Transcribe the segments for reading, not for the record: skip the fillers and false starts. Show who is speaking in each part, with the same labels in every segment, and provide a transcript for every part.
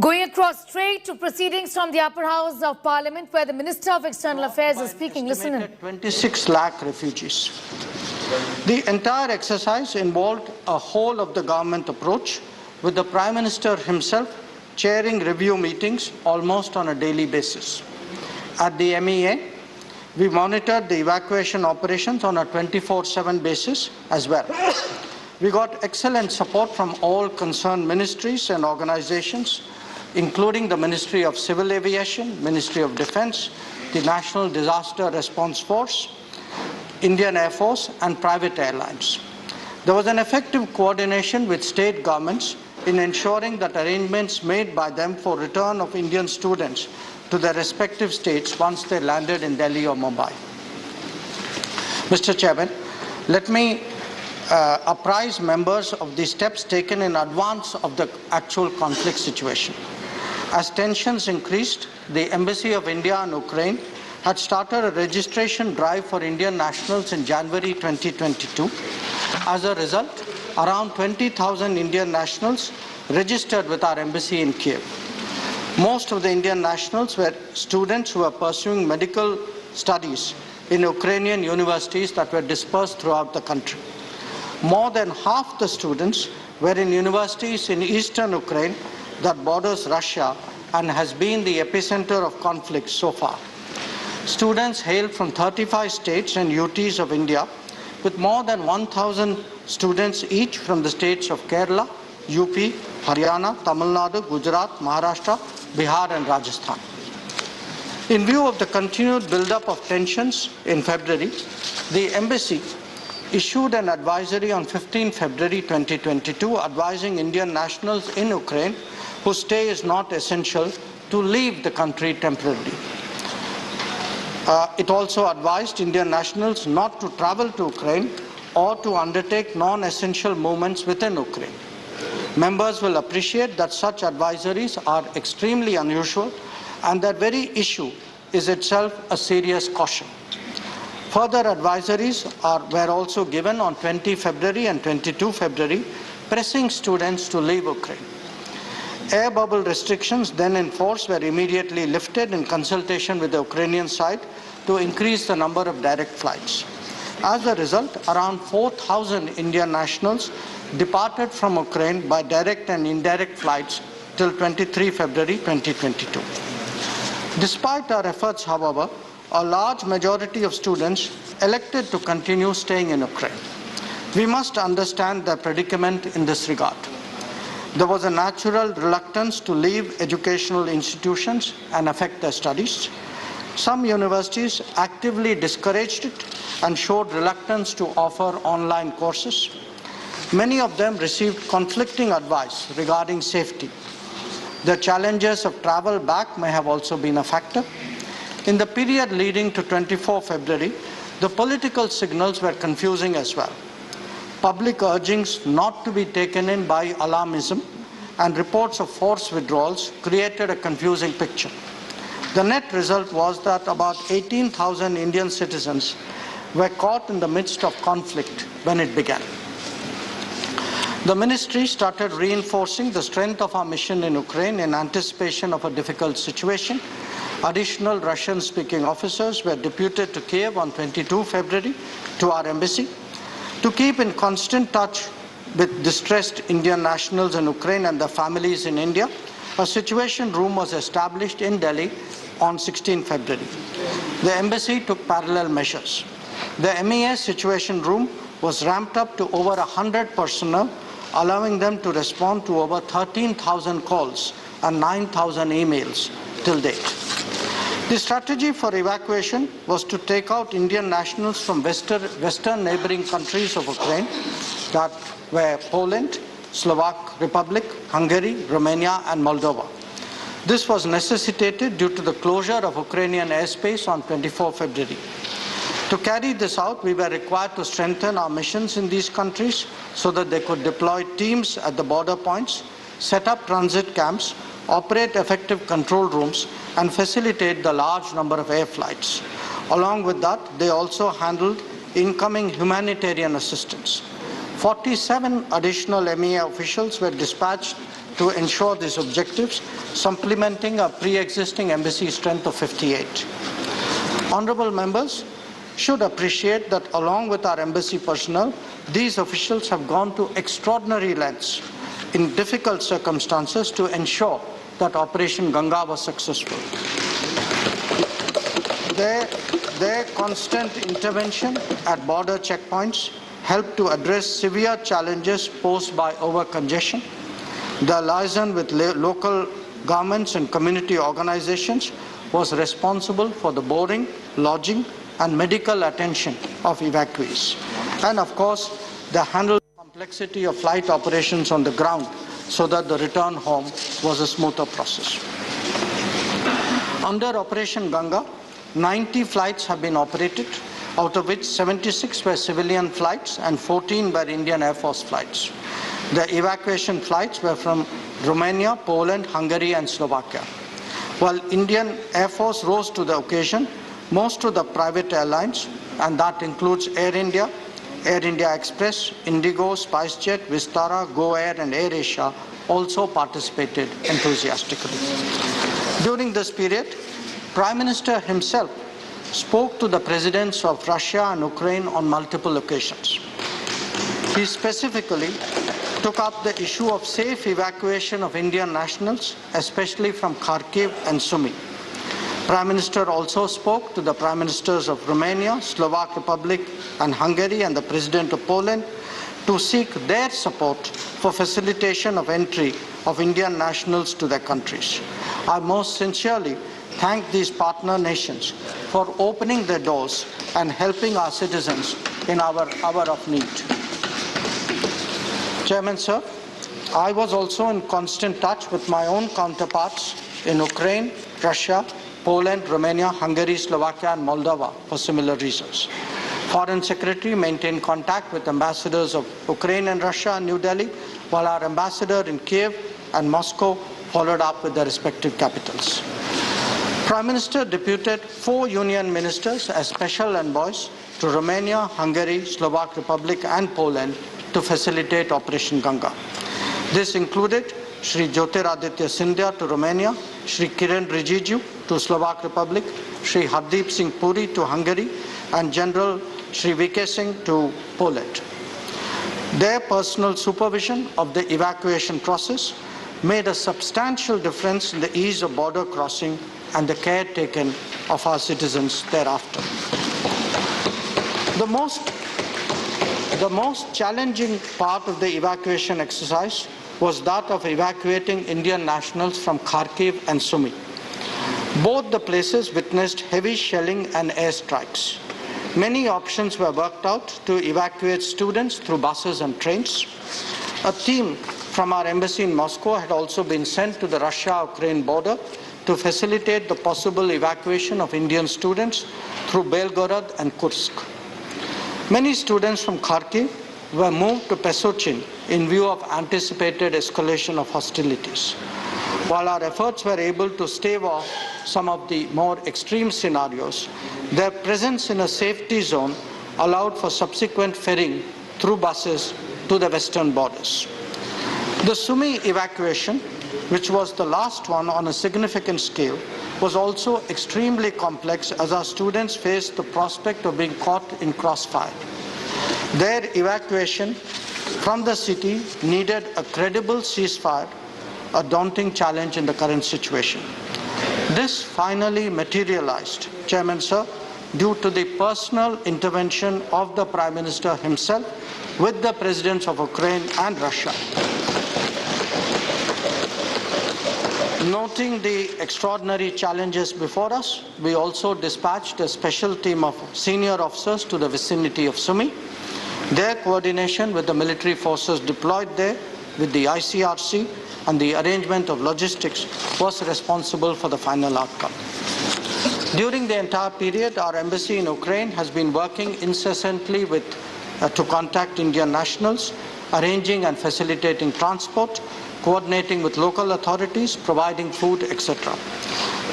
Speaker 1: Going across straight to proceedings from the upper house of Parliament, where the Minister of External Affairs is speaking. Listen in.
Speaker 2: 26 lakh refugees. The entire exercise involved a whole of the government approach, with the Prime Minister himself chairing review meetings almost on a daily basis. At the MEA, we monitored the evacuation operations on a 24/7 basis as well. We got excellent support from all concerned ministries and organizations, including the Ministry of Civil Aviation, Ministry of Defense, the National Disaster Response Force, Indian Air Force, and private airlines. There was an effective coordination with state governments in ensuring that arrangements made by them for return of Indian students to their respective states once they landed in Delhi or Mumbai. Mr. Chairman, let me apprise members of the steps taken in advance of the actual conflict situation. As tensions increased, the Embassy of India in Ukraine had started a registration drive for Indian nationals in January 2022. As a result, around 20,000 Indian nationals registered with our embassy in Kiev. Most of the Indian nationals were students who were pursuing medical studies in Ukrainian universities that were dispersed throughout the country. More than half the students were in universities in eastern Ukraine that borders Russia and has been the epicenter of conflict so far. Students hail from 35 states and UTs of India, with more than 1,000 students each from the states of Kerala, UP, Haryana, Tamil Nadu, Gujarat, Maharashtra, Bihar, and Rajasthan. In view of the continued build-up of tensions in February, the embassy issued an advisory on 15 February 2022 advising Indian nationals in Ukraine whose stay is not essential to leave the country temporarily. It also advised Indian nationals not to travel to Ukraine or to undertake non-essential movements within Ukraine. Members will appreciate that such advisories are extremely unusual and that very issue is itself a serious caution. Further advisories were also given on 20 February and 22 February, pressing students to leave Ukraine. Air bubble restrictions then in force were immediately lifted in consultation with the Ukrainian side to increase the number of direct flights. As a result, around 4,000 Indian nationals departed from Ukraine by direct and indirect flights till 23 February 2022. Despite our efforts, however, a large majority of students elected to continue staying in Ukraine. We must understand their predicament in this regard. There was a natural reluctance to leave educational institutions and affect their studies. Some universities actively discouraged it and showed reluctance to offer online courses. Many of them received conflicting advice regarding safety. The challenges of travel back may have also been a factor. In the period leading to 24 February, the political signals were confusing as well. Public urgings not to be taken in by alarmism and reports of forced withdrawals created a confusing picture. The net result was that about 18,000 Indian citizens were caught in the midst of conflict when it began. The ministry started reinforcing the strength of our mission in Ukraine in anticipation of a difficult situation. Additional Russian-speaking officers were deputed to Kiev on 22 February to our embassy. To keep in constant touch with distressed Indian nationals in Ukraine and their families in India, a situation room was established in Delhi on 16 February. The embassy took parallel measures. The MEA situation room was ramped up to over 100 personnel, allowing them to respond to over 13,000 calls and 9,000 emails till date. The strategy for evacuation was to take out Indian nationals from western neighboring countries of Ukraine, that were Poland, Slovak Republic, Hungary, Romania, and Moldova. This was necessitated due to the closure of Ukrainian airspace on 24 February. To carry this out, we were required to strengthen our missions in these countries so that they could deploy teams at the border points, set up transit camps, operate effective control rooms, and facilitate the large number of air flights. Along with that, they also handled incoming humanitarian assistance. 47 additional MEA officials were dispatched to ensure these objectives, supplementing a pre-existing embassy strength of 58. Honourable members should appreciate that along with our embassy personnel, these officials have gone to extraordinary lengths in difficult circumstances to ensure that Operation Ganga was successful. Their constant intervention at border checkpoints helped to address severe challenges posed by over-congestion. The liaison with local governments and community organizations was responsible for the boarding, lodging, and medical attention of evacuees. And of course, they handled the complexity of flight operations on the ground so that the return home was a smoother process. Under Operation Ganga, 90 flights have been operated, out of which 76 were civilian flights and 14 were Indian Air Force flights. The evacuation flights were from Romania, Poland, Hungary, and Slovakia. While Indian Air Force rose to the occasion, most of the private airlines, and that includes Air India Express, Indigo, SpiceJet, Vistara, GoAir, and AirAsia, also participated enthusiastically. During this period, Prime Minister himself spoke to the presidents of Russia and Ukraine on multiple occasions. He specifically took up the issue of safe evacuation of Indian nationals, especially from Kharkiv and Sumy. Prime Minister also spoke to the Prime Ministers of Romania, Slovak Republic, and Hungary, and the President of Poland to seek their support for facilitation of entry of Indian nationals to their countries. I most sincerely thank these partner nations for opening their doors and helping our citizens in our hour of need. Chairman, sir, I was also in constant touch with my own counterparts in Ukraine, Russia, Poland, Romania, Hungary, Slovakia, and Moldova for similar reasons. Foreign Secretary maintained contact with ambassadors of Ukraine and Russia in New Delhi, while our ambassador in Kiev and Moscow followed up with their respective capitals. Prime Minister deputed 4 union ministers as special envoys to Romania, Hungary, Slovak Republic, and Poland to facilitate Operation Ganga. This included Shri Jyotiraditya Scindia to Romania, Shri Kiren Rijiju to Slovak Republic, Shri Hardeep Singh Puri to Hungary, and General Shri VK Singh to Poland. Their personal supervision of the evacuation process made a substantial difference in the ease of border crossing and the care taken of our citizens thereafter. The most challenging part of the evacuation exercise was that of evacuating Indian nationals from Kharkiv and Sumy. Both the places witnessed heavy shelling and airstrikes. Many options were worked out to evacuate students through buses and trains. A team from our embassy in Moscow had also been sent to the Russia-Ukraine border to facilitate the possible evacuation of Indian students through Belgorod and Kursk. Many students from Kharkiv were moved to Pesochin in view of anticipated escalation of hostilities. While our efforts were able to stave off some of the more extreme scenarios, their presence in a safety zone allowed for subsequent ferrying through buses to the western borders. The Sumy evacuation, which was the last one on a significant scale, was also extremely complex as our students faced the prospect of being caught in crossfire. Their evacuation from the city needed a credible ceasefire, a daunting challenge in the current situation. This finally materialized, Chairman, sir, due to the personal intervention of the Prime Minister himself with the Presidents of Ukraine and Russia. Noting the extraordinary challenges before us, we also dispatched a special team of senior officers to the vicinity of Sumy. Their coordination with the military forces deployed there, with the ICRC and the arrangement of logistics was responsible for the final outcome. During the entire period, our embassy in Ukraine has been working incessantly to contact Indian nationals, arranging and facilitating transport, coordinating with local authorities, providing food, etc.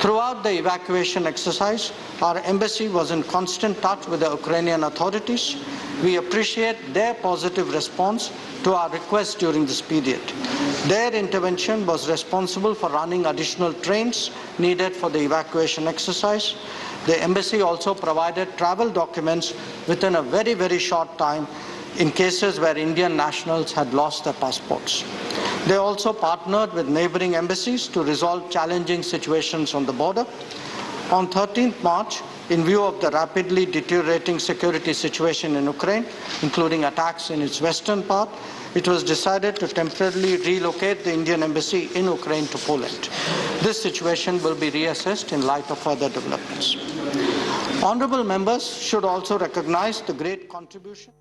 Speaker 2: Throughout the evacuation exercise, our embassy was in constant touch with the Ukrainian authorities. We appreciate their positive response to our requests during this period. Their intervention was responsible for running additional trains needed for the evacuation exercise. The embassy also provided travel documents within a very short time in cases where Indian nationals had lost their passports. They also partnered with neighboring embassies to resolve challenging situations on the border. On 13th March, in view of the rapidly deteriorating security situation in Ukraine, including attacks in its western part, it was decided to temporarily relocate the Indian embassy in Ukraine to Poland. This situation will be reassessed in light of further developments. Honourable members should also recognize the great contribution